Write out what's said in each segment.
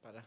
Para.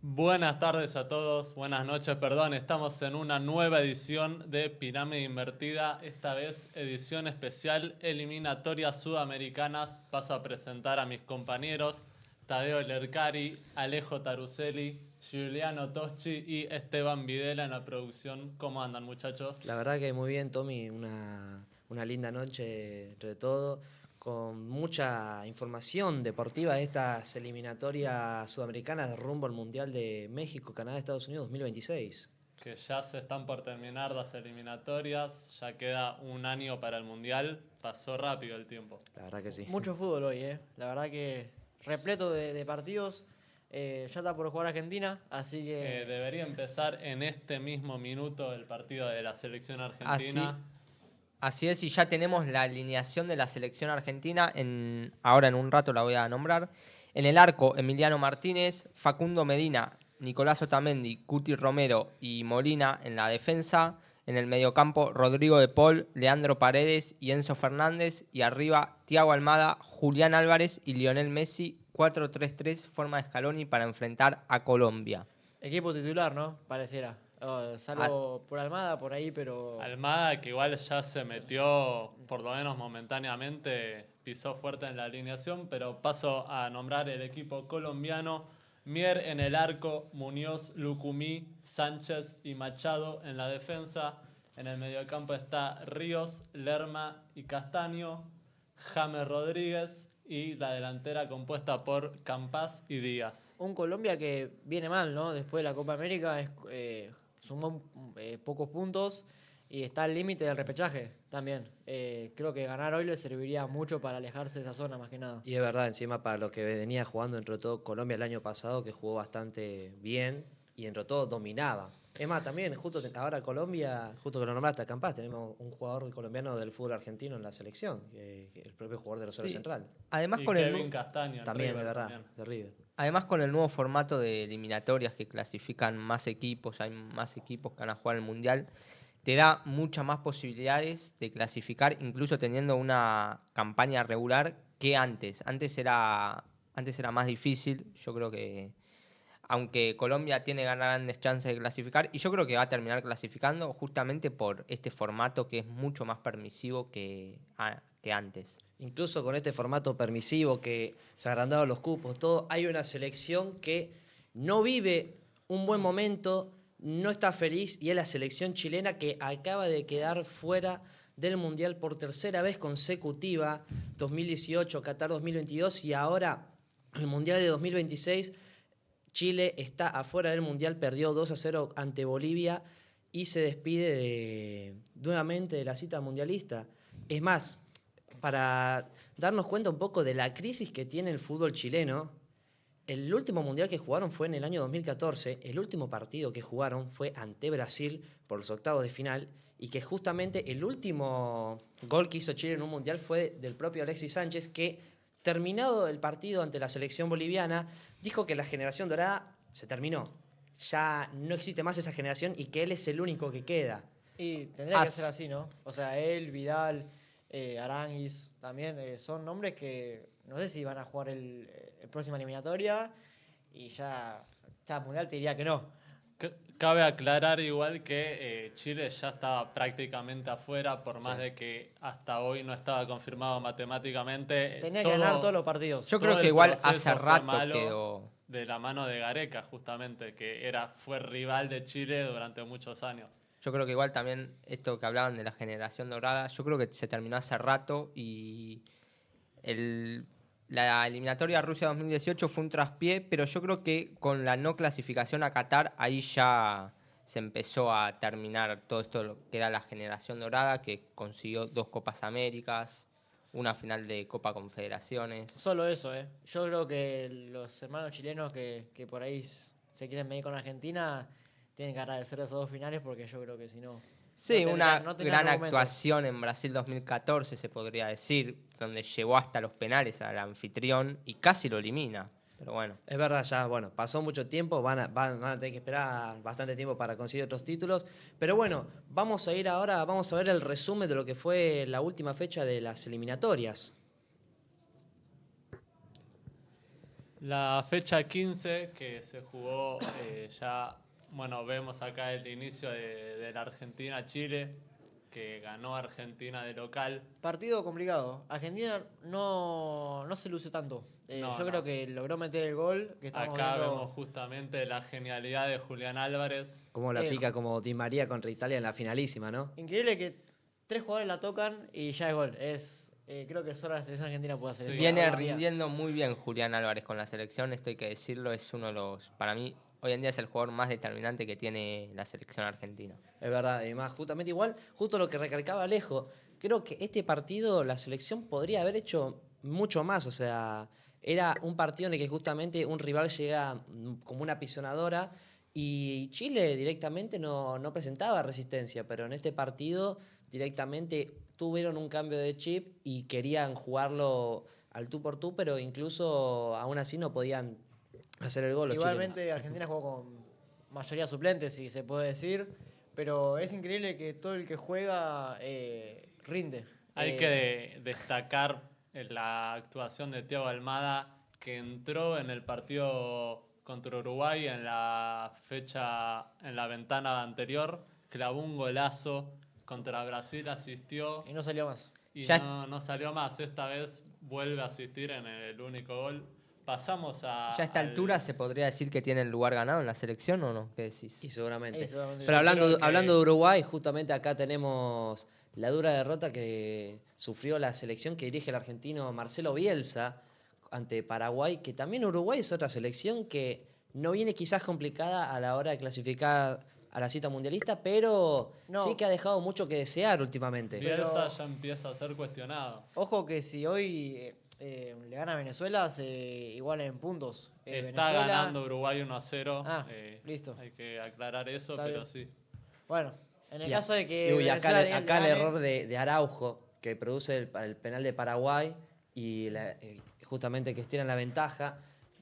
Buenas tardes a todos, buenas noches, perdón, estamos en una nueva edición de Pirámide Invertida, esta vez edición especial eliminatorias sudamericanas. Paso a presentar a mis compañeros Tadeo Lercari, Alejo Taruselli, Giuliano Toschi y Esteban Videla en la producción. ¿Cómo andan, muchachos? La verdad que muy bien, Tommy, una linda noche entre todo, con mucha información deportiva de estas eliminatorias sudamericanas de rumbo al Mundial de México, Canadá, Estados Unidos 2026. Que ya se están por terminar las eliminatorias, ya queda un año para el Mundial, pasó rápido el tiempo. La verdad que sí. Mucho fútbol hoy, ¿eh? La verdad que repleto de partidos. Ya está por jugar Argentina, así que... Debería empezar en este mismo minuto el partido de la selección argentina. Así es, y ya tenemos la alineación de la selección argentina. Ahora en un rato la voy a nombrar. En el arco, Emiliano Martínez, Facundo Medina, Nicolás Otamendi, Cuti Romero y Molina en la defensa. En el mediocampo, Rodrigo de Paul, Leandro Paredes y Enzo Fernández. Y arriba, Thiago Almada, Julián Álvarez y Lionel Messi. 4-3-3, forma de Scaloni para enfrentar a Colombia. Equipo titular, ¿no? Pareciera. Salvo por Almada, por ahí, pero... Almada, que igual ya se metió, por lo menos momentáneamente, pisó fuerte en la alineación, pero paso a nombrar el equipo colombiano. Mier en el arco, Muñoz, Lucumí, Sánchez y Machado en la defensa. En el mediocampo está Ríos, Lerma y Castaño, James Rodríguez y la delantera compuesta por Campas y Díaz. Un Colombia que viene mal, ¿no? Después de la Copa América sumó pocos puntos y está al límite del repechaje también. Creo que ganar hoy le serviría mucho para alejarse de esa zona, más que nada. Y es verdad, encima para lo que venía jugando entre todo Colombia el año pasado, que jugó bastante bien y entre todo dominaba. Es más, también, justo ahora Colombia, justo que lo nombraste a Campas, tenemos un jugador colombiano del fútbol argentino en la selección, el propio jugador de Rosario Central. Además, Y con Kevin Castaño en También, River de verdad, también. de River. Además, con el nuevo formato de eliminatorias que clasifican más equipos, hay más equipos que van a jugar el Mundial, te da muchas más posibilidades de clasificar, incluso teniendo una campaña regular que antes. Antes era más difícil. Yo creo que, aunque Colombia tiene grandes chances de clasificar, y yo creo que va a terminar clasificando justamente por este formato que es mucho más permisivo que antes. Incluso con este formato permisivo que se agrandaron los cupos, todo, hay una selección que no vive un buen momento, no está feliz, y es la selección chilena que acaba de quedar fuera del Mundial por tercera vez consecutiva, 2018, Qatar 2022, y ahora el Mundial de 2026. Chile está afuera del Mundial, perdió 2-0 ante Bolivia y se despide nuevamente de la cita mundialista. Es más, para darnos cuenta un poco de la crisis que tiene el fútbol chileno, el último mundial que jugaron fue en el año 2014, el último partido que jugaron fue ante Brasil por los octavos de final, y que justamente el último gol que hizo Chile en un mundial fue del propio Alexis Sánchez, que terminado el partido ante la selección boliviana, dijo que la generación dorada se terminó. Ya no existe más esa generación y que él es el único que queda. Y tendría que ser así, ¿no? O sea, él, Vidal, Aranguis, también son nombres que no sé si van a jugar el próxima eliminatoria y ya Mundial te diría que no. Cabe aclarar igual que Chile ya estaba prácticamente afuera, por más de que hasta hoy no estaba confirmado matemáticamente. Tenía que ganar todos los partidos. Yo todo creo que el igual proceso hace fue rato malo quedó. de la mano de Gareca, justamente, que fue rival de Chile durante muchos años. Yo creo que igual también esto que hablaban de la generación dorada, yo creo que se terminó hace rato y la eliminatoria Rusia 2018 fue un traspié, pero yo creo que con la no clasificación a Qatar, ahí ya se empezó a terminar todo esto lo que era la generación dorada, que consiguió 2 Copas Américas, una final de Copa Confederaciones. Solo eso, ¿eh? Yo creo que los hermanos chilenos que por ahí se quieren medir con Argentina tienen que agradecer esos 2 finales porque yo creo que si no... Sí, no una tendrían gran argumentos. actuación en Brasil 2014, se podría decir, donde llevó hasta los penales al anfitrión y casi lo elimina. Pero bueno. Es verdad, ya, bueno, pasó mucho tiempo, van a tener que esperar bastante tiempo para conseguir otros títulos. Pero bueno, vamos a ir ahora, vamos a ver el resumen de lo que fue la última fecha de las eliminatorias. La fecha 15 que se jugó ya, bueno, vemos acá el inicio de la Argentina-Chile, que ganó Argentina de local. Partido complicado. Argentina no se lució tanto. No, Yo no. creo que logró meter el gol. Que estamos Acá viendo. vemos justamente la genialidad de Julián Álvarez. Como la Eh, pica como Di María contra Italia en la finalísima, ¿no? Increíble que 3 jugadores la tocan y ya es gol. Creo que solo la selección argentina puede hacer Sí. eso. Viene Hoy en día. rindiendo muy bien Julián Álvarez con la selección, esto hay que decirlo, es uno de los, para mí, hoy en día es el jugador más determinante que tiene la selección argentina. Es verdad, además, justamente igual, justo lo que recalcaba Alejo, creo que este partido la selección podría haber hecho mucho más, o sea, era un partido en el que justamente un rival llega como una pisonadora y Chile directamente no presentaba resistencia, pero en este partido directamente tuvieron un cambio de chip y querían jugarlo al tú por tú, pero incluso aún así no podían hacer el gol los Igualmente chilenos. Argentina jugó con mayoría suplente, si se puede decir. Pero es increíble que todo el que juega rinde. Hay que destacar la actuación de Thiago Almada, que entró en el partido contra Uruguay en la ventana anterior, clavó un golazo, contra Brasil asistió Y no salió más. y Ya- no salió más. Esta vez vuelve a asistir en el único gol. Pasamos ¿Ya a esta al- altura se podría decir que tiene el lugar ganado en la selección o no? ¿Qué decís? Y seguramente. Seguramente Pero sí. creo que- hablando de Uruguay, justamente acá tenemos la dura derrota que sufrió la selección que dirige el argentino Marcelo Bielsa ante Paraguay, que también Uruguay es otra selección que no viene quizás complicada a la hora de clasificar a la cita mundialista, pero No. sí que ha dejado mucho que desear últimamente. Bielsa ya empieza a ser cuestionado. Ojo que si hoy le gana a Venezuela, se iguala en puntos. Está Venezuela- ganando Uruguay 1-0. Ah, listo. Hay que aclarar eso, Está pero bien. sí. Bueno, en el Y caso de que. y Venezuela le acá el gane- error de Araujo, que produce el penal de Paraguay y justamente que estiran la ventaja.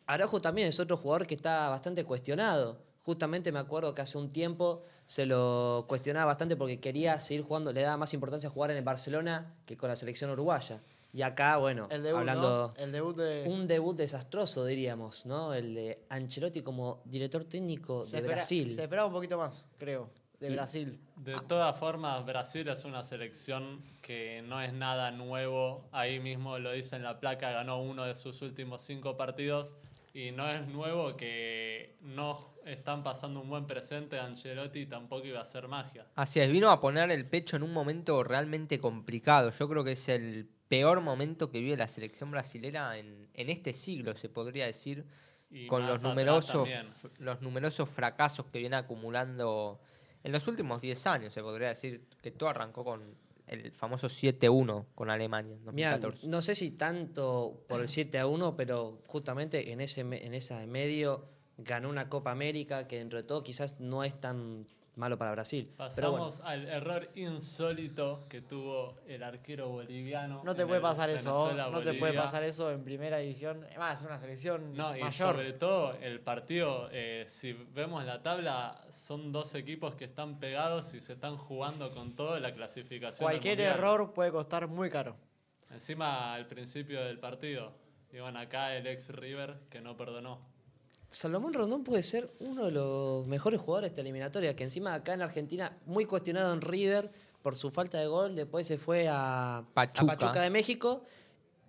Araujo también es otro jugador que está bastante cuestionado. Justamente me acuerdo que hace un tiempo se lo cuestionaba bastante porque quería seguir jugando, le daba más importancia a jugar en el Barcelona que con la selección uruguaya. Y acá, bueno, El debut, hablando ¿no? El debut de. un debut desastroso, diríamos, ¿no? El de Ancelotti como director técnico de Brasil. Se esperaba un poquito más, creo, de Y- Brasil. De todas formas, Brasil es una selección que no es nada nuevo. Ahí mismo lo dice en la placa, ganó uno de sus últimos 5 partidos. Y no es nuevo que no están pasando un buen presente. Ancelotti tampoco iba a hacer magia. Así es, vino a poner el pecho en un momento realmente complicado. Yo creo que es el peor momento que vive la selección brasilera en este siglo, se podría decir, Y con más los atrás numerosos, también. los numerosos fracasos que viene acumulando en los últimos 10 años, se podría decir, que todo arrancó con el famoso 7-1 con Alemania en Mirá, 2014. no sé si tanto por el 7-1, pero justamente en ese medio ganó una Copa América que dentro de todo quizás no es tan malo para Brasil. Pero bueno, Pasamos al error insólito que tuvo el arquero boliviano. No te en puede el pasar eso, no te puede Venezuela-Bolivia. pasar eso en primera división. Además, es una selección No, y mayor. sobre todo el partido, si vemos la tabla, son 2 equipos que están pegados y se están jugando con todo la clasificación. al Cualquier Mundial. error puede costar muy caro. Encima al principio del partido, iban acá el ex River que no perdonó. Salomón Rondón puede ser uno de los mejores jugadores de esta eliminatoria, que encima acá en Argentina, muy cuestionado en River por su falta de gol, después se fue a Pachuca de México,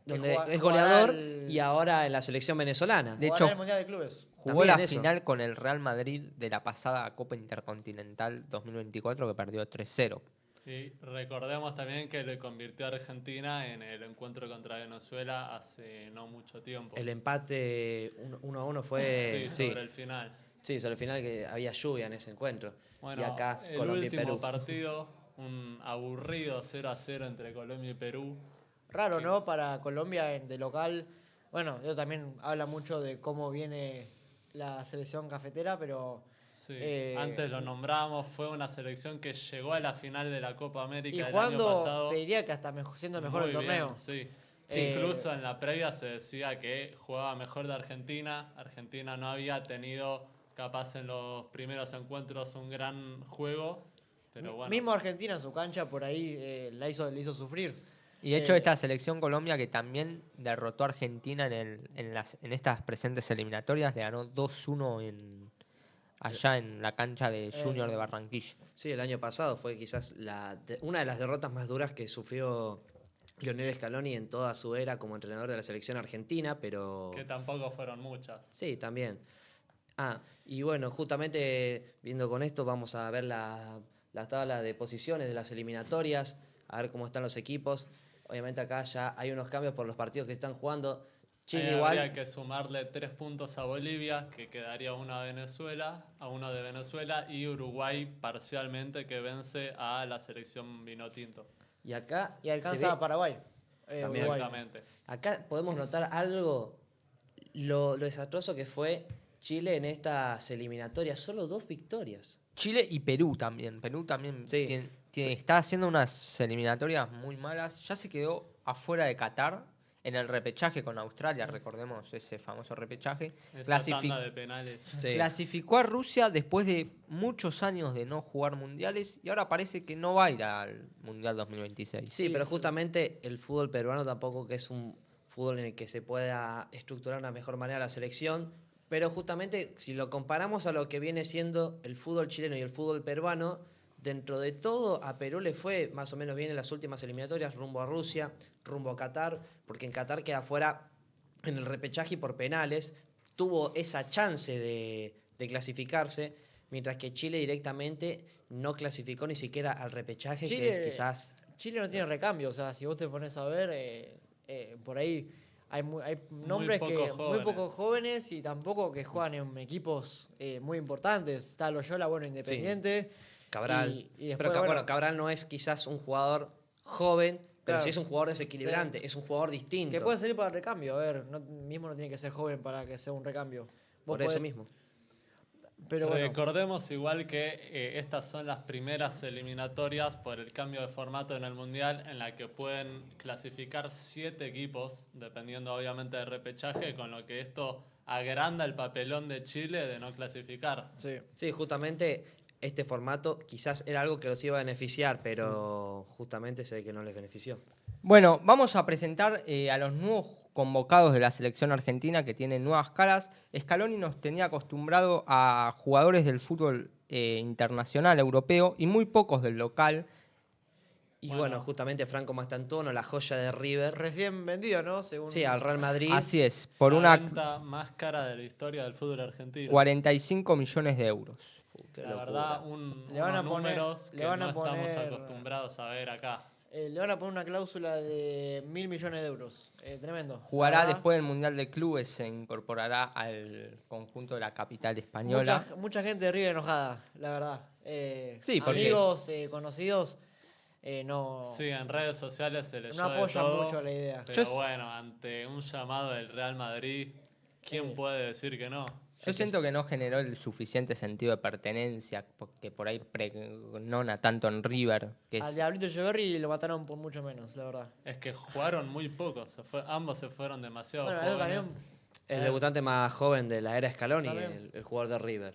Que donde juega- es jugará goleador, el- y ahora en la selección venezolana. De Jugará hecho, el Mundial de Clubes. Jugó También la eso. final con el Real Madrid de la pasada Copa Intercontinental 2024 que perdió 3-0. Y recordemos también que le convirtió a Argentina en el encuentro contra Venezuela hace no mucho tiempo. El empate 1-1 fue... Sí, sobre el final. Sí, sobre el final que había lluvia en ese encuentro. Bueno, y acá el Colombia y último Perú. partido, un aburrido 0-0 entre Colombia y Perú. Raro, ¿no? Para Colombia de local. Bueno, eso también habla mucho de cómo viene la selección cafetera, pero. Sí, Eh, antes lo nombramos, fue una selección que llegó a la final de la Copa América Y el año jugando, pasado. te diría que hasta siendo mejor Muy el torneo. bien, sí. Eh, Incluso en la previa se decía que jugaba mejor de Argentina. Argentina no había tenido capaz en los primeros encuentros un gran juego. Pero bueno, Mismo Argentina en su cancha por ahí le hizo sufrir. Y de hecho esta selección Colombia que también derrotó a Argentina en estas presentes eliminatorias, le ganó 2-1 allá en la cancha de Junior de Barranquilla. Sí, el año pasado fue quizás una de las derrotas más duras que sufrió Lionel Scaloni en toda su era como entrenador de la selección argentina, pero... Que tampoco fueron muchas. Sí, también. Y bueno, justamente viendo con esto vamos a ver la tabla de posiciones de las eliminatorias, a ver cómo están los equipos. Obviamente acá ya hay unos cambios por los partidos que están jugando. Chile igual... Habría que sumarle 3 puntos a Bolivia, que quedaría uno de Venezuela, y Uruguay parcialmente, que vence a la selección vinotinto. Y acá Y alcanza a Paraguay. También. Uruguay. Exactamente. acá podemos notar algo, lo desastroso que fue Chile en estas eliminatorias. Solo 2 victorias. Chile y Perú también. Perú también Sí. está haciendo unas eliminatorias muy malas. Ya se quedó afuera de Qatar en el repechaje con Australia, recordemos ese famoso repechaje. Esa tanda de penales. Sí. Clasificó a Rusia después de muchos años de no jugar mundiales y ahora parece que no va a ir al Mundial 2026. Sí, pero justamente el fútbol peruano tampoco que es un fútbol en el que se pueda estructurar de una mejor manera la selección, pero justamente si lo comparamos a lo que viene siendo el fútbol chileno y el fútbol peruano, dentro de todo a Perú le fue más o menos bien en las últimas eliminatorias, rumbo a Rusia, rumbo a Qatar, porque en Qatar queda fuera en el repechaje y por penales, tuvo esa chance de clasificarse, mientras que Chile directamente no clasificó ni siquiera al repechaje, que es quizás... Chile no tiene recambio, o sea, si vos te pones a ver, por ahí hay nombres muy poco jóvenes y tampoco que juegan en equipos muy importantes. Está Loyola, bueno, Independiente. Cabral. Y después, Pero bueno, Cabral no es quizás un jugador joven, pero Claro. sí es un jugador desequilibrante, es un jugador distinto. que puede salir para el recambio. A ver, mismo no tiene que ser joven para que sea un recambio. Vos Por eso podés- mismo. Pero bueno, Recordemos igual que estas son las primeras eliminatorias por el cambio de formato en el Mundial, en la que pueden clasificar 7 equipos, dependiendo obviamente del repechaje, con lo que esto agranda el papelón de Chile de no clasificar. sí. Sí, justamente este formato quizás era algo que los iba a beneficiar, pero justamente se ve que no les benefició. Bueno, vamos a presentar a los nuevos convocados de la selección argentina que tienen nuevas caras. Scaloni nos tenía acostumbrado a jugadores del fútbol internacional europeo y muy pocos del local. Y Bueno. bueno, justamente Franco Mastantuono, la joya de River, Recién vendido, ¿no? Según sí, al Real Madrid. Así es, por La una venta más cara de la historia del fútbol argentino. 45 millones de euros. Qué La locura. verdad, Le van a unos poner- números le que van a no estamos poner- acostumbrados a ver acá. le van a poner una cláusula de 1.000 millones de euros. Tremendo. Jugará La verdad, después del Mundial de Clubes, se incorporará al conjunto de la capital española. mucha gente de River enojada, la verdad. Sí, porque- amigos, conocidos, no, Sí, en redes sociales se leyó no de apoyan todo, mucho la idea. Pero Yo- bueno, ante un llamado del Real Madrid, ¿quién puede decir que no? Yo siento que no generó el suficiente sentido de pertenencia, porque por ahí pregnona tanto en River, que Al es Diablito Echeverri lo mataron por mucho menos, la verdad. Es que jugaron muy poco, ambos se fueron demasiado Bueno, eso jóvenes. también. El debutante más joven de la era Scaloni, También. el jugador de River.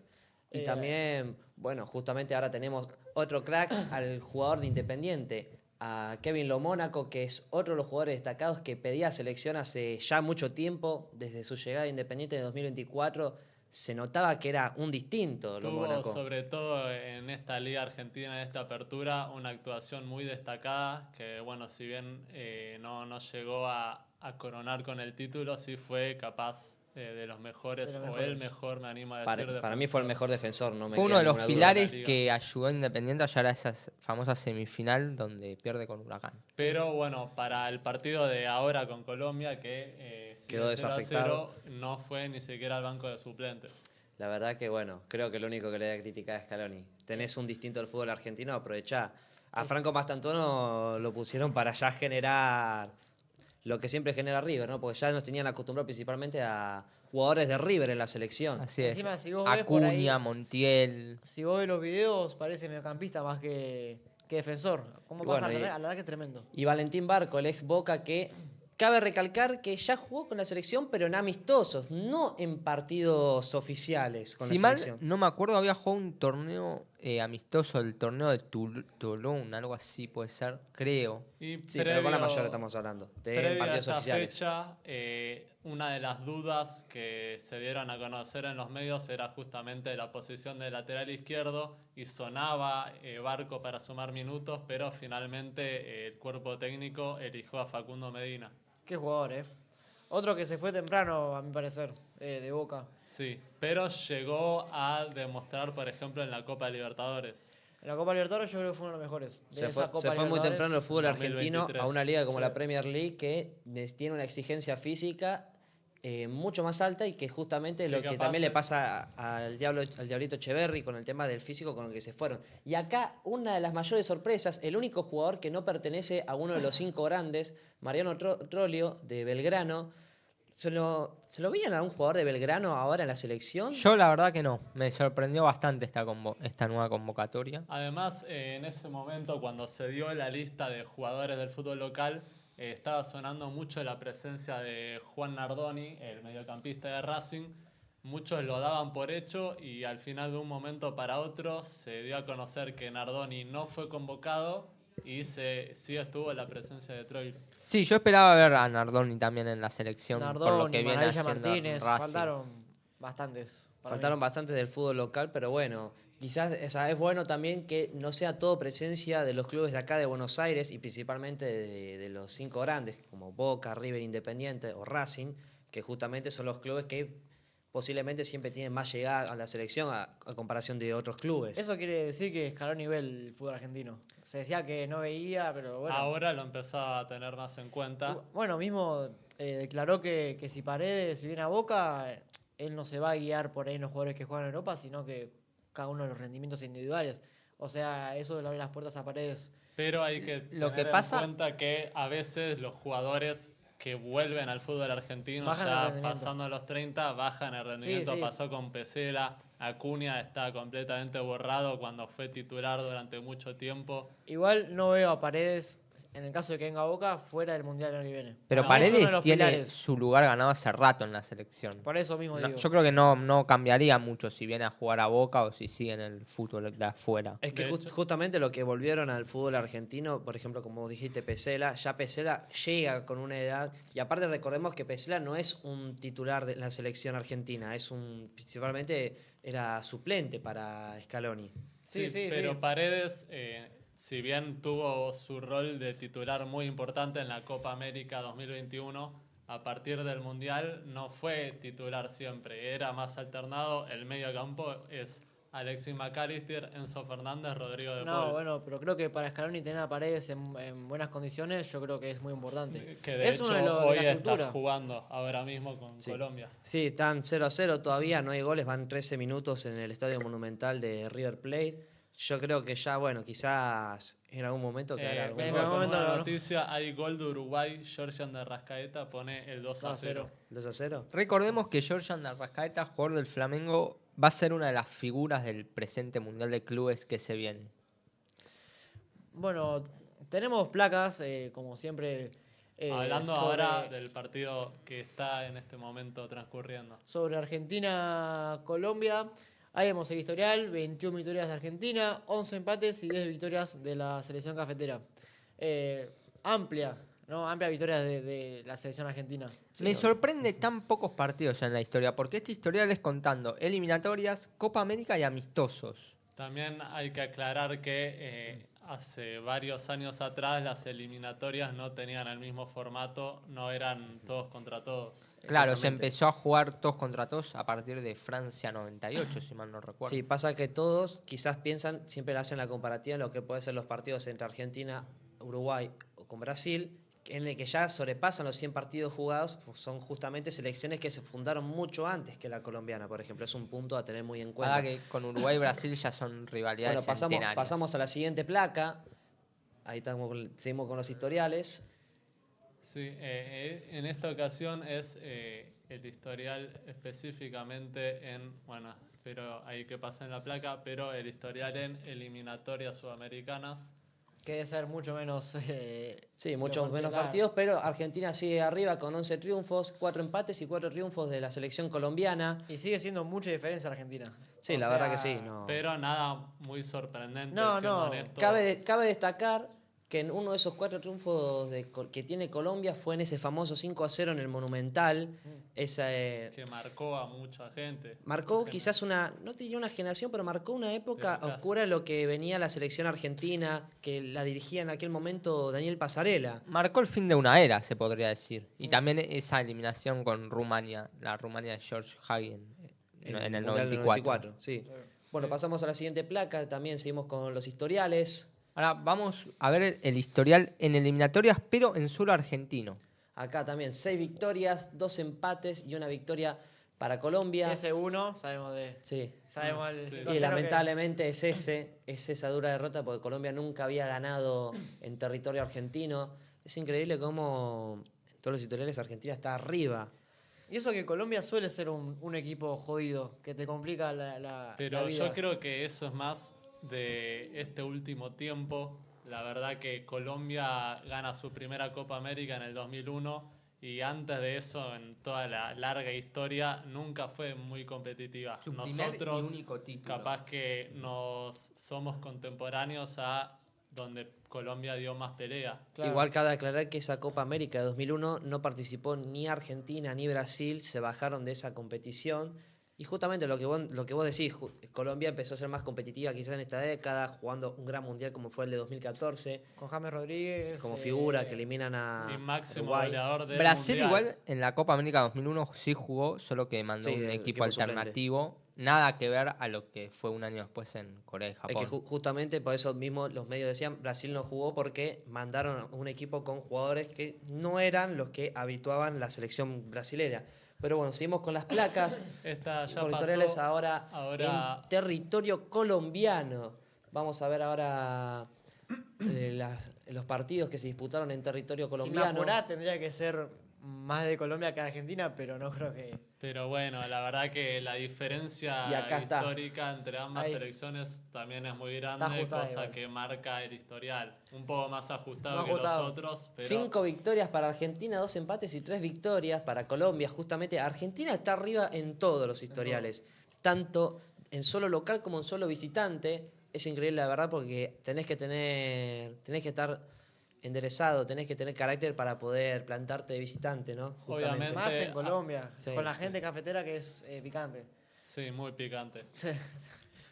Y Eh, también, bueno, justamente ahora tenemos otro crack al jugador de Independiente, a Kevin Lo Mónaco, que es otro de los jugadores destacados que pedía selección hace ya mucho tiempo, desde su llegada a Independiente de 2024. Se notaba que era un distinto Lo Tuvo, Mónaco. sobre todo en esta liga argentina, en esta apertura, una actuación muy destacada, que bueno, si bien no llegó a coronar con el título, sí fue capaz de los mejores, De los o mejores. el mejor, me animo a decir. Para mí fue el mejor defensor, no me fue uno queda de los ninguna duda. pilares Liga. que ayudó a Independiente a llegar a esa famosa semifinal donde pierde con Huracán. Pero bueno, para el partido de ahora con Colombia, que Quedó sigue 0-0, desafectado. no fue ni siquiera al banco de suplentes. La verdad que, bueno, creo que lo único que le voy a criticar a Scaloni. Tenés un distinto del fútbol argentino, aprovechá. A Franco Mastantuono lo pusieron para ya generar lo que siempre genera River, ¿no? Porque ya nos tenían acostumbrados principalmente a jugadores de River en la selección. Así es. Encima, si vos ves por ahí- Acuña, Montiel. Si vos ves los videos, parece mediocampista más que defensor. ¿Cómo Y pasa bueno, a la edad que es tremendo? Y Valentín Barco, el ex Boca, que cabe recalcar que ya jugó con la selección, pero en amistosos, no en partidos oficiales con Si la mal selección. no me acuerdo, había jugado un torneo amistoso del torneo de Toulon, algo así puede ser, creo. Y Sí, pero con la mayor estamos hablando. De previo a partidos esta oficiales. fecha, una de las dudas que se dieron a conocer en los medios era justamente la posición de lateral izquierdo y sonaba Barco para sumar minutos, pero finalmente el cuerpo técnico eligió a Facundo Medina. Qué jugador, ¿eh? Otro que se fue temprano, a mi parecer, de Boca. Sí, pero llegó a demostrar, por ejemplo, en la Copa Libertadores. En la Copa Libertadores yo creo que fue uno de los mejores. De Se esa fue, Copa se fue muy Libertadores, temprano el fútbol en argentino 2023. a una liga como Sí. la Premier League que tiene una exigencia física mucho más alta y que justamente Que lo que capaz también le es- pasa al Diablito Echeverry con el tema del físico con el que se fueron. Y acá una de las mayores sorpresas, el único jugador que no pertenece a uno de los 5 grandes, Mariano Trollio de Belgrano. ¿Se lo veían a algún jugador de Belgrano ahora en la selección? Yo la verdad que no, me sorprendió bastante esta nueva convocatoria. Además, en ese momento, cuando se dio la lista de jugadores del fútbol local, estaba sonando mucho la presencia de Juan Nardoni, el mediocampista de Racing. Muchos lo daban por hecho y al final de un momento para otro se dio a conocer que Nardoni no fue convocado y sí estuvo la presencia de Troilo. Sí, yo esperaba ver a Nardoni también en la selección por lo Nardoni, que viene Maravilla haciendo Martínez, Racing. faltaron bastantes. para Faltaron mí. bastantes del fútbol local, pero bueno, quizás es bueno también que no sea todo presencia de los clubes de acá de Buenos Aires y principalmente de los 5 grandes, como Boca, River, Independiente o Racing, que justamente son los clubes que posiblemente siempre tienen más llegada a la selección a comparación de otros clubes. Eso quiere decir que escaló nivel el fútbol argentino. Se decía que no veía, pero bueno. Ahora lo empezó a tener más en cuenta. Bueno, mismo declaró que si Paredes viene a Boca, él no se va a guiar por ahí en los jugadores que juegan en Europa, sino que cada uno de los rendimientos individuales. O sea, eso le abre las puertas a Paredes. Pero hay que Lo tener que pasa- en cuenta que a veces los jugadores que vuelven al fútbol argentino Bajan el ya rendimiento. pasando los 30 bajan el rendimiento. Sí. Pasó con Pesela, Acuña está completamente borrado cuando fue titular durante mucho tiempo. Igual no veo a Paredes, en el caso de que venga a Boca, fuera del Mundial del año que viene. Pero No, es uno de Paredes los tiene pilares. su lugar ganado hace rato en la selección. Por eso mismo No, digo. yo creo que no cambiaría mucho si viene a jugar a Boca o si sigue en el fútbol de afuera. Es que De hecho- justamente lo que volvieron al fútbol argentino, por ejemplo, como dijiste, Pesela, ya Pesela llega con una edad, y aparte recordemos que Pesela no es un titular de la selección argentina, principalmente era suplente para Scaloni. Sí, pero sí. Paredes, si bien tuvo su rol de titular muy importante en la Copa América 2021, a partir del Mundial no fue titular siempre, era más alternado. El medio campo es Alexis McAllister, Enzo Fernández, Rodrigo de No, Paul. bueno, pero creo que para Scaloni tener a Paredes en buenas condiciones, yo creo que es muy importante. Que de es hecho uno de los hoy de la está estructura. jugando ahora mismo con Sí. Colombia. Sí, están 0-0 todavía, no hay goles, van 13 minutos en el Estadio Monumental de River Plate. Yo creo que ya, bueno, quizás en algún momento quedará algún en con algún gol. momento una no. noticia, hay gol de Uruguay, Georgian de Rascaeta pone el 2-0. 2-0. Recordemos que Georgian de Arrascaeta, jugador del Flamengo, va a ser una de las figuras del presente Mundial de Clubes que se viene. Bueno, tenemos placas, como siempre. Hablando sobre- ahora del partido que está en este momento transcurriendo. sobre Argentina-Colombia. Ahí vemos el historial, 21 victorias de Argentina, 11 empates y 10 victorias de la selección cafetera. Amplia, ¿no? Amplia victoria de la selección argentina. Me sorprende tan pocos partidos en la historia, porque este historial es contando eliminatorias, Copa América y amistosos. También hay que aclarar que hace varios años atrás las eliminatorias no tenían el mismo formato, no eran todos contra todos. Claro, se Exactamente. empezó a jugar todos contra todos a partir de Francia 98, si mal no recuerdo. Sí, pasa que todos quizás piensan, siempre hacen la comparativa en lo que pueden ser los partidos entre Argentina, Uruguay o con Brasil, en el que ya sobrepasan los 100 partidos jugados, pues son justamente selecciones que se fundaron mucho antes que la colombiana, por ejemplo. Es un punto a tener muy en cuenta. Nada que con Uruguay y Brasil ya son rivalidades Bueno, centenarias. pasamos a la siguiente placa. Ahí seguimos con los historiales. Sí, en esta ocasión es el historial específicamente bueno, pero ahí que pasa en la placa, pero el historial en eliminatorias sudamericanas. Que debe ser mucho menos. Sí, los muchos menos claro. partidos, pero Argentina sigue arriba con 11 triunfos, 4 empates y 4 triunfos de la selección colombiana. Y sigue siendo mucha diferencia Argentina. Sí, O la verdad que sea, sí. No. Pero nada muy sorprendente, No, siendo no. honesto. Cabe destacar que en uno de esos 4 triunfos que tiene Colombia fue en ese famoso 5-0 en el Monumental. Esa, Que marcó a mucha gente. marcó Porque quizás no te diría una generación, pero marcó una época Pero casi. oscura en lo que venía la selección argentina, que la dirigía en aquel momento Daniel Pasarela. Marcó el fin de una era, se podría decir. Y también esa eliminación con Rumania, la Rumania de George Hagen en el Mundial del 94. sí. Bueno, pasamos a la siguiente placa, también seguimos con los historiales. Ahora vamos a ver el historial en eliminatorias, pero en suelo argentino. Acá también 6 victorias, 2 empates y una victoria para Colombia. Ese 1, sabemos de. Sí. Sabemos el Sí. 5-0 Y lamentablemente es esa dura derrota porque Colombia nunca había ganado en territorio argentino. Es increíble cómo en todos los historiales Argentina está arriba. Y eso que Colombia suele ser un equipo jodido, que te complica la Pero vida. yo creo que eso es más de este último tiempo. La verdad que Colombia gana su primera Copa América en el 2001 y antes de eso, en toda la larga historia, nunca fue muy competitiva. Su primer Nosotros y único título. capaz que nos somos contemporáneos a donde Colombia dio más pelea. Claro. Igual cabe aclarar que esa Copa América de 2001 no participó ni Argentina ni Brasil, se bajaron de esa competición. Y justamente lo que vos decís, Colombia empezó a ser más competitiva quizás en esta década, jugando un gran mundial como fue el de 2014, Con James Rodríguez. como figura que eliminan a Y máximo Uruguay. goleador del Brasil Mundial. igual en la Copa América 2001 sí jugó, solo que mandó Sí, un el equipo equipo suplente. alternativo. Nada que ver a lo que fue un año después en Corea y Es Japón. que justamente por eso mismo los medios decían Brasil no jugó porque mandaron un equipo con jugadores que no eran los que habituaban la selección brasilera. Pero bueno, seguimos con las placas. Esta ya Con pasó. historiales ahora Ahora en territorio colombiano. Vamos a ver ahora los partidos que se disputaron en territorio Si me colombiano. apurás, tendría que ser más de Colombia que Argentina, pero no creo que. Pero bueno, la verdad que la diferencia Y acá está. histórica entre ambas Ahí. selecciones también es muy grande, ajustada cosa igual. que marca el historial. Un poco más ajustado Más que ajustado. los otros, pero 5 victorias para Argentina, 2 empates y 3 victorias para Colombia. Justamente Argentina está arriba en todos los historiales, tanto en solo local como en solo visitante. Es increíble la verdad porque tenés que estar enderezado, tenés que tener carácter para poder plantarte de visitante, ¿no? Obviamente. Más en Colombia, sí, con la sí. gente cafetera que es picante. sí, muy picante. Se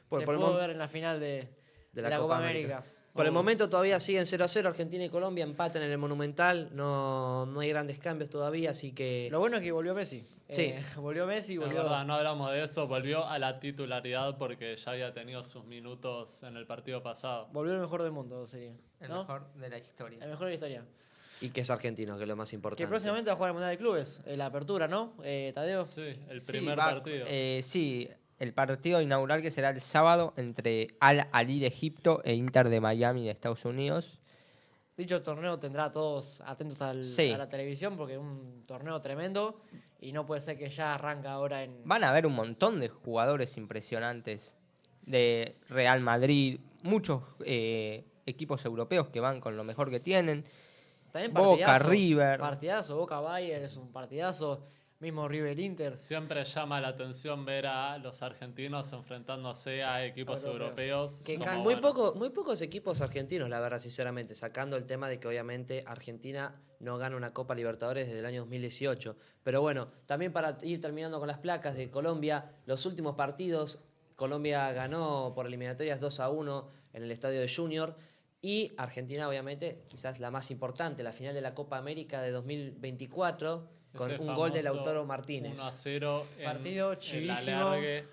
Por el pudo mom- ver en la final de de la Copa América. Por el Vamos. momento todavía siguen 0-0 Argentina y Colombia, empatan en el Monumental, no hay grandes cambios todavía, así que Lo bueno es que volvió Messi. Sí. Volvió Messi y Es volvió. verdad, no hablamos de eso, volvió a la titularidad porque ya había tenido sus minutos en el partido pasado. Volvió el mejor del mundo, sería. El ¿no? mejor de la historia. El mejor de la historia. y que es argentino, que es lo más importante. Que próximamente va a jugar el Mundial de Clubes, la apertura, ¿no? Tadeo. Sí, el Sí, primer va- partido. sí, el partido inaugural que será el sábado entre Al Ahly de Egipto e Inter de Miami de Estados Unidos. Dicho torneo tendrá a todos atentos Sí. a la televisión porque es un torneo tremendo y no puede ser que ya arranca ahora en. Van a haber un montón de jugadores impresionantes de Real Madrid, muchos equipos europeos que van con lo mejor que tienen. También Boca, partidazos, River. Partidazo, Boca Bayern es un partidazo. Mismo River Inter. Siempre llama la atención ver a los argentinos enfrentándose a equipos Europeos. europeos. Que como, Muy, bueno, muy pocos equipos argentinos, la verdad, sinceramente, sacando el tema de que obviamente Argentina no gana una Copa Libertadores desde el año 2018. Pero bueno, también para ir terminando con las placas de Colombia, los últimos partidos, Colombia ganó por eliminatorias 2-1 en el estadio de Junior. Y Argentina, obviamente, quizás la más importante, la final de la Copa América de 2024, con ese un gol de famoso Lautaro Martínez. 1-0 en Partido el chivísimo. alargue.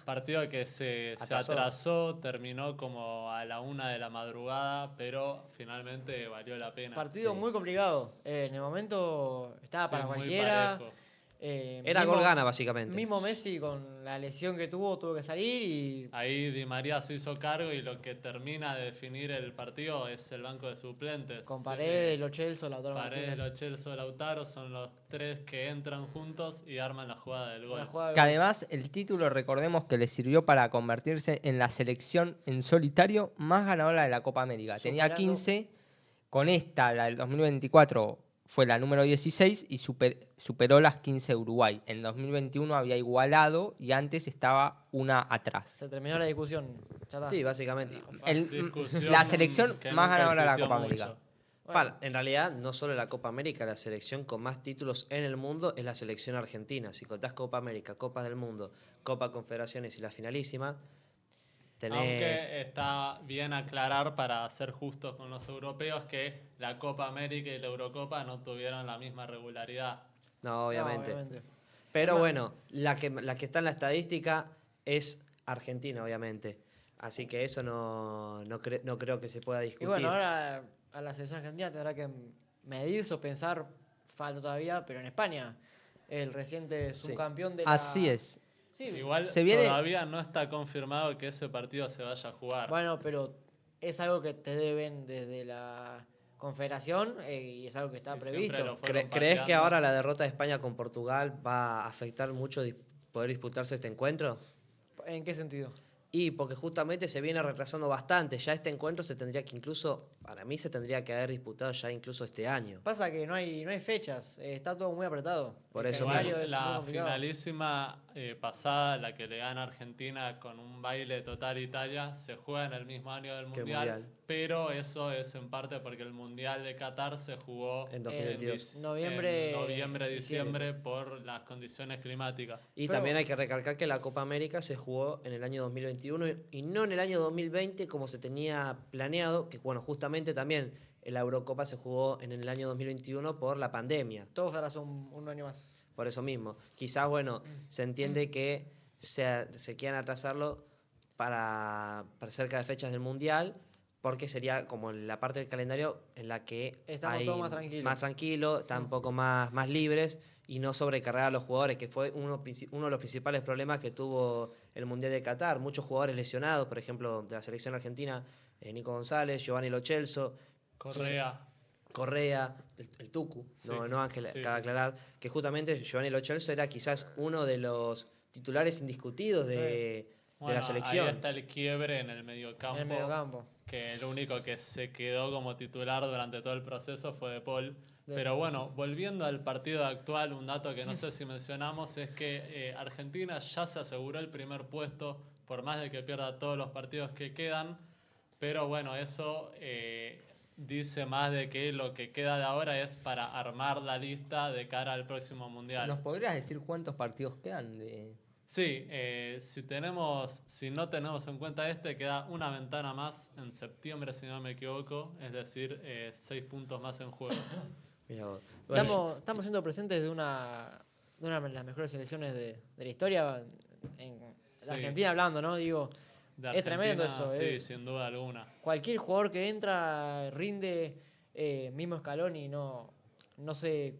Partido que se Atrasó. atrasó, terminó como a la 1 de la madrugada, pero finalmente valió la pena. Partido Sí. muy complicado. En el momento estaba Sí, para muy cualquiera. parejo. Era gol gana, básicamente. Mismo Messi con la lesión que tuvo que salir y Ahí Di María se hizo cargo y lo que termina de definir el partido es el banco de suplentes. con Paredes, Lo Celso, Lautaro Paredes, Martínez. Lo Celso, Lautaro son los tres que entran juntos y arman la jugada del gol. La jugada de Que gol. además el título, recordemos que le sirvió para convertirse en la selección en solitario más ganadora de la Copa América. Tenía Superando- 15, con esta, la del 2024, fue la número 16 y superó las 15 de Uruguay. En 2021 había igualado y antes estaba una atrás. Se terminó la discusión. Ya está. Sí, básicamente. Discusión La selección que más nunca ganadora de la existió Copa mucho. América. Bueno. En realidad, no solo la Copa América, la selección con más títulos en el mundo es la selección argentina. Si contás Copa América, Copas del Mundo, Copa Confederaciones y la finalísima, tenés... Aunque está bien aclarar, para ser justos con los europeos, que la Copa América y la Eurocopa no tuvieron la misma regularidad. No, obviamente. No, obviamente. Pero Además- bueno, la que está en la estadística es Argentina, obviamente. Así que eso no creo que se pueda Y discutir. bueno, ahora a la selección argentina tendrá que medirse o pensar, falta todavía, pero en España, el reciente subcampeón de la... Así es. Sí, Igual Se viene- todavía no está confirmado que ese partido se vaya a jugar. bueno, pero es algo que te deben desde la Confederación y es algo que está Y siempre previsto. lo fueron ¿Crees que pateando. ahora la derrota de España con Portugal va a afectar mucho poder disputarse este encuentro? ¿En qué sentido? Y porque justamente se viene retrasando bastante. Ya este encuentro se tendría que incluso, para mí se tendría que haber disputado ya incluso este año. Pasa que no hay fechas, está todo muy apretado. Por El eso calendario mismo. es muy La complicado. finalísima pasada, la que le gana Argentina con un baile total Italia, se juega en el mismo año del Que el mundial, Mundial. pero eso es en parte porque el Mundial de Qatar se jugó En 2022. Noviembre, diciembre por las condiciones climáticas. Y Pero- también hay que recalcar que la Copa América se jugó en el año 2021 y no en el año 2020 como se tenía planeado, que bueno, justamente también la Eurocopa se jugó en el año 2021 por la pandemia. Todos ahora son un año más. Por eso mismo. Quizás, bueno, se entiende que se quieran atrasarlo para cerca de fechas del Mundial, porque sería como la parte del calendario en la que Estamos hay todos más tranquilos. más tranquilo, están un poco más libres y no sobrecargar a los jugadores, que fue uno de los principales problemas que tuvo el Mundial de Qatar. Muchos jugadores lesionados, por ejemplo, de la selección argentina, Nico González, Giovanni Lo Celso, Correa, el Tucu, Sí, no Ángel, sí, cabe sí. aclarar, que justamente Giovanni Lo Celso era quizás uno de los titulares indiscutidos de Bueno, la selección. ahí está el quiebre en el mediocampo, En el mediocampo. que el único que se quedó como titular durante todo el proceso fue De Paul. De Pero Paul. bueno, volviendo al partido actual, un dato que no sé si mencionamos es que Argentina ya se aseguró el primer puesto, por más de que pierda todos los partidos que quedan. Pero bueno, eso dice más de que lo que queda de ahora es para armar la lista de cara al próximo Mundial. ¿Nos podrías decir cuántos partidos quedan? Sí, si no tenemos en cuenta queda una ventana más en septiembre, si no me equivoco, es decir, 6 puntos más en juego. Mirá vos. Bueno, Estamos siendo presentes de una de las mejores selecciones de la historia, en Sí. la Argentina hablando, ¿no? Digo, De Es tremendo Argentina, eso, Sí, es. sin duda alguna. cualquier jugador que entra rinde, mismo escalón y no se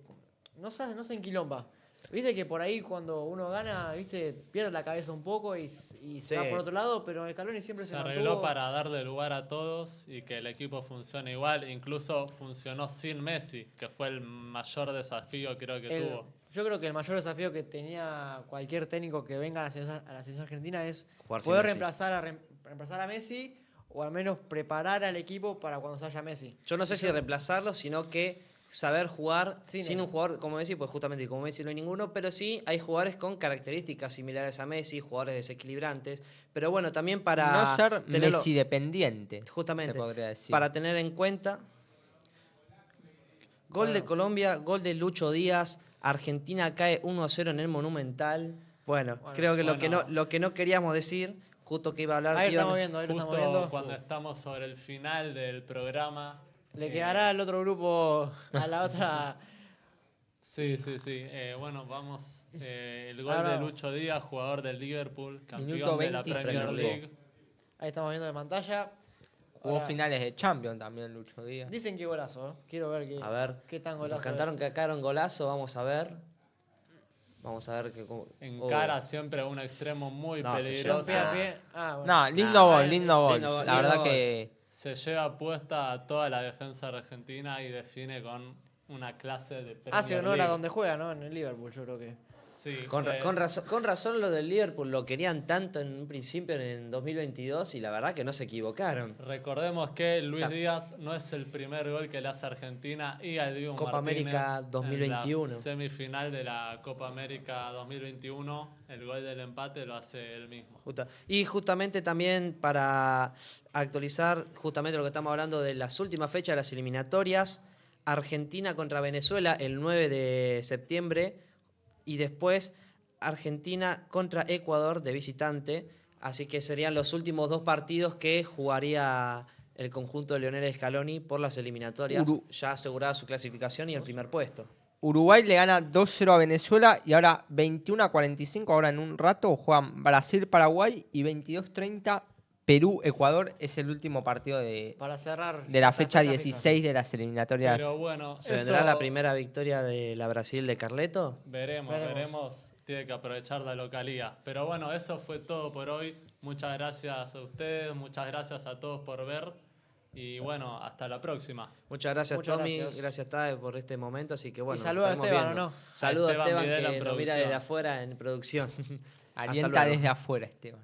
enquilomba. Viste que por ahí cuando uno gana, viste, pierde la cabeza un poco y se Sí. va por otro lado, pero Scaloni siempre se Se arregló mantuvo. para darle lugar a todos y que el equipo funcione igual. Incluso funcionó sin Messi, que fue el mayor desafío creo que tuvo. Yo creo que el mayor desafío que tenía cualquier técnico que venga a la selección argentina es Jugar sin poder Messi. reemplazar a Messi o al menos preparar al equipo para cuando se vaya Messi. yo no sé si reemplazarlo, sino que saber jugar Sin sin él. un jugador como Messi, pues justamente como Messi no hay ninguno, pero sí hay jugadores con características similares a Messi, jugadores desequilibrantes, pero bueno, también para No ser tenerlo- Messi dependiente. justamente, se podría decir. para tener en cuenta. Gol de Colombia, gol de Lucho Díaz, Argentina cae 1-0 en el Monumental. Bueno, creo que bueno. lo que no queríamos decir, justo que iba a hablar... Ahí lo iba- estamos viendo, ahí lo estamos Justo viendo. cuando estamos sobre el final del programa. Le quedará al otro grupo, a la otra. Sí. Bueno, vamos. El gol Ahora- de Lucho Díaz, jugador del Liverpool, campeón Minuto de la 25. Premier League. Ahí estamos viendo de pantalla. Jugó Ahora, finales de Champions también, Lucho Díaz. Dicen que golazo, ¿eh? Quiero ver A ver, qué tan nos golazo. cantaron es. que acá era un golazo, vamos a ver. Vamos a ver que... Encara siempre un extremo muy No, se Tiró peligroso. pie a pie. Ah, bueno. No, lindo Ah, gol, lindo gol. lindo gol, La lindo verdad gol. que Se lleva puesta a toda la defensa argentina y define con una clase de Premier Hace honor a League. donde juega, ¿no? En el Liverpool, yo creo que. Sí, Con razón lo del Liverpool lo querían tanto en un principio en 2022 y la verdad que no se equivocaron. recordemos que Luis Ta- Díaz no es el primer gol que le hace a Argentina y al Dibu Copa Martínez América 2021. en la semifinal de la Copa América 2021, el gol del empate lo hace él mismo. Y justamente también para actualizar justamente lo que estamos hablando de las últimas fechas de las eliminatorias, Argentina contra Venezuela el 9 de septiembre y después Argentina contra Ecuador de visitante, así que serían los últimos 2 partidos que jugaría el conjunto de Lionel Scaloni por las eliminatorias, ya asegurada su clasificación y el primer puesto. Uruguay le gana 2-0 a Venezuela y ahora 21-45, ahora en un rato juegan Brasil-Paraguay y 22-30 Perú-Ecuador. Es el último partido Para cerrar. de la esta fecha FIFA. 16 de las eliminatorias. Pero bueno, ¿Se eso vendrá la primera victoria de la Brasil de Carleto? veremos. Tiene que aprovechar la localía. Pero bueno, eso fue todo por hoy. Muchas gracias a ustedes, muchas gracias a todos por ver. Y bueno, hasta la próxima. Muchas gracias, Muchas Tommy. gracias. Gracias, Tae, por este momento. Así que bueno. Y saluda a nos estaremos Esteban, viendo. ¿o no? Saludos a Esteban Esteban, Videla que en nos mira producción. desde afuera en producción. Hasta Alienta luego. desde afuera, Esteban.